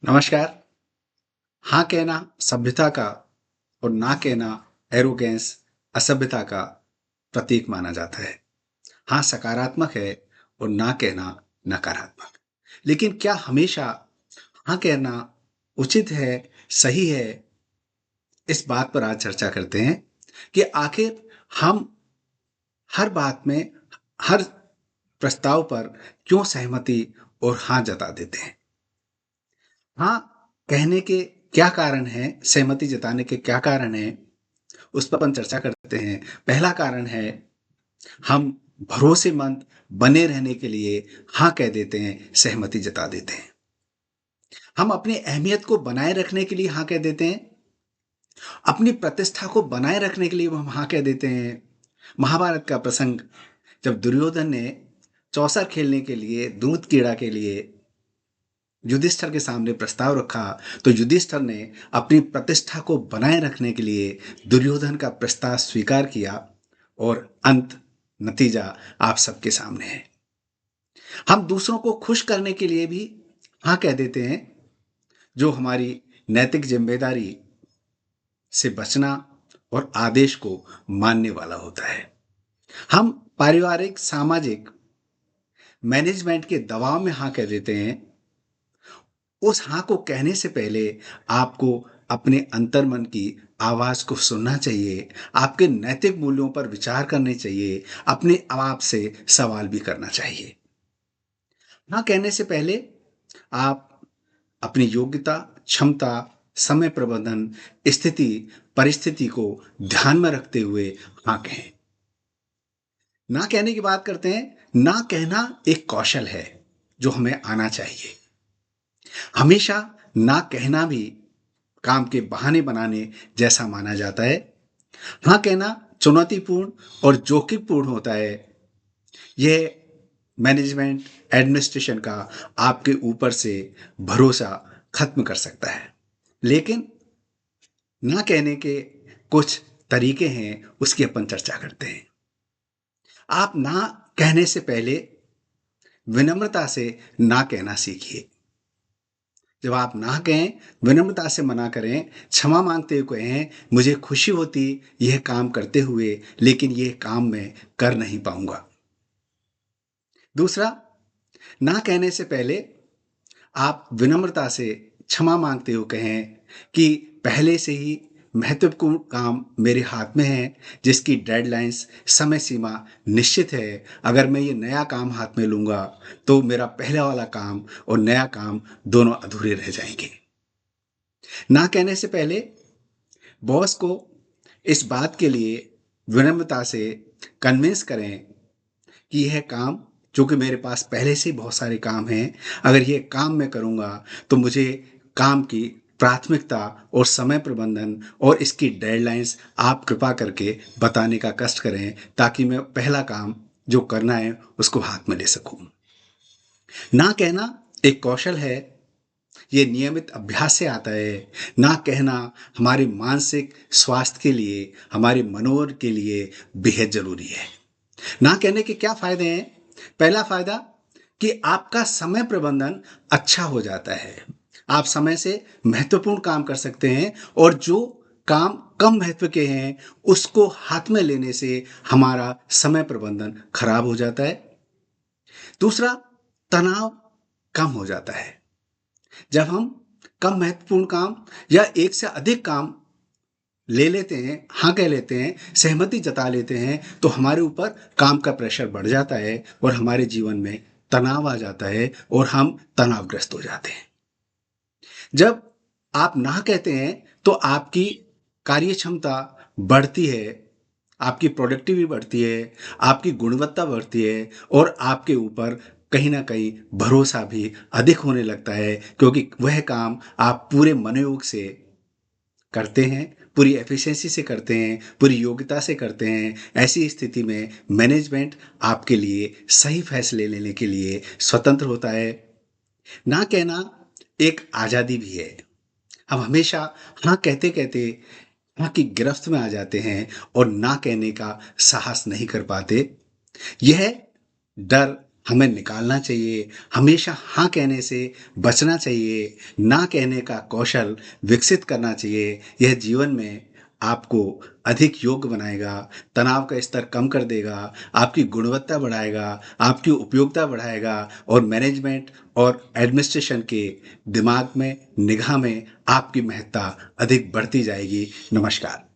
नमस्कार। हाँ कहना सभ्यता का और ना कहना एरोगेंस असभ्यता का प्रतीक माना जाता है। हाँ सकारात्मक है और ना कहना नकारात्मक। लेकिन क्या हमेशा हाँ कहना उचित है, सही है? इस बात पर आज चर्चा करते हैं कि आखिर हम हर बात में, हर प्रस्ताव पर क्यों सहमति और हाँ जता देते हैं? हाँ कहने के क्या कारण हैं? सहमति जताने के क्या कारण हैं? उस पर अपन चर्चा करते हैं। पहला कारण है, हम भरोसेमंद बने रहने के लिए हाँ कह देते हैं, सहमति जता देते हैं। हम अपनी अहमियत को बनाए रखने के लिए हाँ कह देते हैं, अपनी प्रतिष्ठा को बनाए रखने के लिए हम हाँ कह देते हैं। महाभारत का प्रसंग, जब दुर्योधन ने चौसर खेलने के लिए, दूध कीड़ा के लिए युधिष्ठिर के सामने प्रस्ताव रखा, तो युधिष्ठिर ने अपनी प्रतिष्ठा को बनाए रखने के लिए दुर्योधन का प्रस्ताव स्वीकार किया और नतीजा आप सबके सामने है। हम दूसरों को खुश करने के लिए भी हाँ कह देते हैं, जो हमारी नैतिक जिम्मेदारी से बचना और आदेश को मानने वाला होता है। हम पारिवारिक, सामाजिक, मैनेजमेंट के दबाव में हाँ कह देते हैं। उस हाँ को कहने से पहले आपको अपने अंतर्मन की आवाज को सुनना चाहिए, आपके नैतिक मूल्यों पर विचार करने चाहिए, अपने आप से सवाल भी करना चाहिए। हाँ कहने से पहले आप अपनी योग्यता, क्षमता, समय प्रबंधन, स्थिति, परिस्थिति को ध्यान में रखते हुए हाँ कहें। ना कहने की बात करते हैं। ना कहना एक कौशल है जो हमें आना चाहिए। हमेशा ना कहना भी काम के बहाने बनाने जैसा माना जाता है। हाँ कहना चुनौतीपूर्ण और जोखिमपूर्ण होता है। यह मैनेजमेंट, एडमिनिस्ट्रेशन का आपके ऊपर से भरोसा खत्म कर सकता है। लेकिन ना कहने के कुछ तरीके हैं, उसकी अपन चर्चा करते हैं। आप ना कहने से पहले विनम्रता से ना कहना सीखिए। जब आप ना कहें, विनम्रता से मना करें, क्षमा मांगते हुए कहें, मुझे खुशी होती यह काम करते हुए, लेकिन यह काम मैं कर नहीं पाऊंगा। दूसरा, ना कहने से पहले आप विनम्रता से क्षमा मांगते हुए कहें कि पहले से ही महत्वपूर्ण काम मेरे हाथ में है, जिसकी डेडलाइंस, समय सीमा निश्चित है। अगर मैं ये नया काम हाथ में लूंगा तो मेरा पहला वाला काम और नया काम दोनों अधूरे रह जाएंगे। ना कहने से पहले बॉस को इस बात के लिए विनम्रता से कन्विंस करें कि यह काम, जो कि मेरे पास पहले से ही बहुत सारे काम हैं, अगर ये काम मैं करूँगा तो मुझे काम की प्राथमिकता और समय प्रबंधन और इसकी डेडलाइंस आप कृपा करके बताने का कष्ट करें, ताकि मैं पहला काम जो करना है उसको हाथ में ले सकूं। ना कहना एक कौशल है। ये नियमित अभ्यास से आता है। ना कहना हमारे मानसिक स्वास्थ्य के लिए, हमारे मनोबल के लिए बेहद जरूरी है। ना कहने के क्या फायदे हैं? पहला फायदा कि आपका समय प्रबंधन अच्छा हो जाता है। आप समय से महत्वपूर्ण काम कर सकते हैं, और जो काम कम महत्व के हैं उसको हाथ में लेने से हमारा समय प्रबंधन खराब हो जाता है। दूसरा, तनाव कम हो जाता है। जब हम कम महत्वपूर्ण काम या एक से अधिक काम ले लेते हैं, हाँ कह लेते हैं, सहमति जता लेते हैं, तो हमारे ऊपर काम का प्रेशर बढ़ जाता है और हमारे जीवन में तनाव आ जाता है और हम तनावग्रस्त हो जाते हैं। जब आप ना कहते हैं तो आपकी कार्य क्षमता बढ़ती है, आपकी प्रोडक्टिविटी बढ़ती है, आपकी गुणवत्ता बढ़ती है, और आपके ऊपर कहीं ना कहीं भरोसा भी अधिक होने लगता है, क्योंकि वह काम आप पूरे मनोयोग से करते हैं, पूरी एफिशिएंसी से करते हैं, पूरी योग्यता से करते हैं। ऐसी स्थिति में मैनेजमेंट आपके लिए सही फैसले लेने के लिए स्वतंत्र होता है। ना कहना एक आज़ादी भी है। हम हमेशा हाँ कहते कहते हाँ की गिरफ्त में आ जाते हैं और ना कहने का साहस नहीं कर पाते। यह डर हमें निकालना चाहिए। हमेशा हाँ कहने से बचना चाहिए। ना कहने का कौशल विकसित करना चाहिए। यह जीवन में आपको अधिक योग्य बनाएगा, तनाव का स्तर कम कर देगा, आपकी गुणवत्ता बढ़ाएगा, आपकी उपयोगिता बढ़ाएगा और मैनेजमेंट और एडमिनिस्ट्रेशन के दिमाग में, निगाह में आपकी महत्ता अधिक बढ़ती जाएगी। नमस्कार।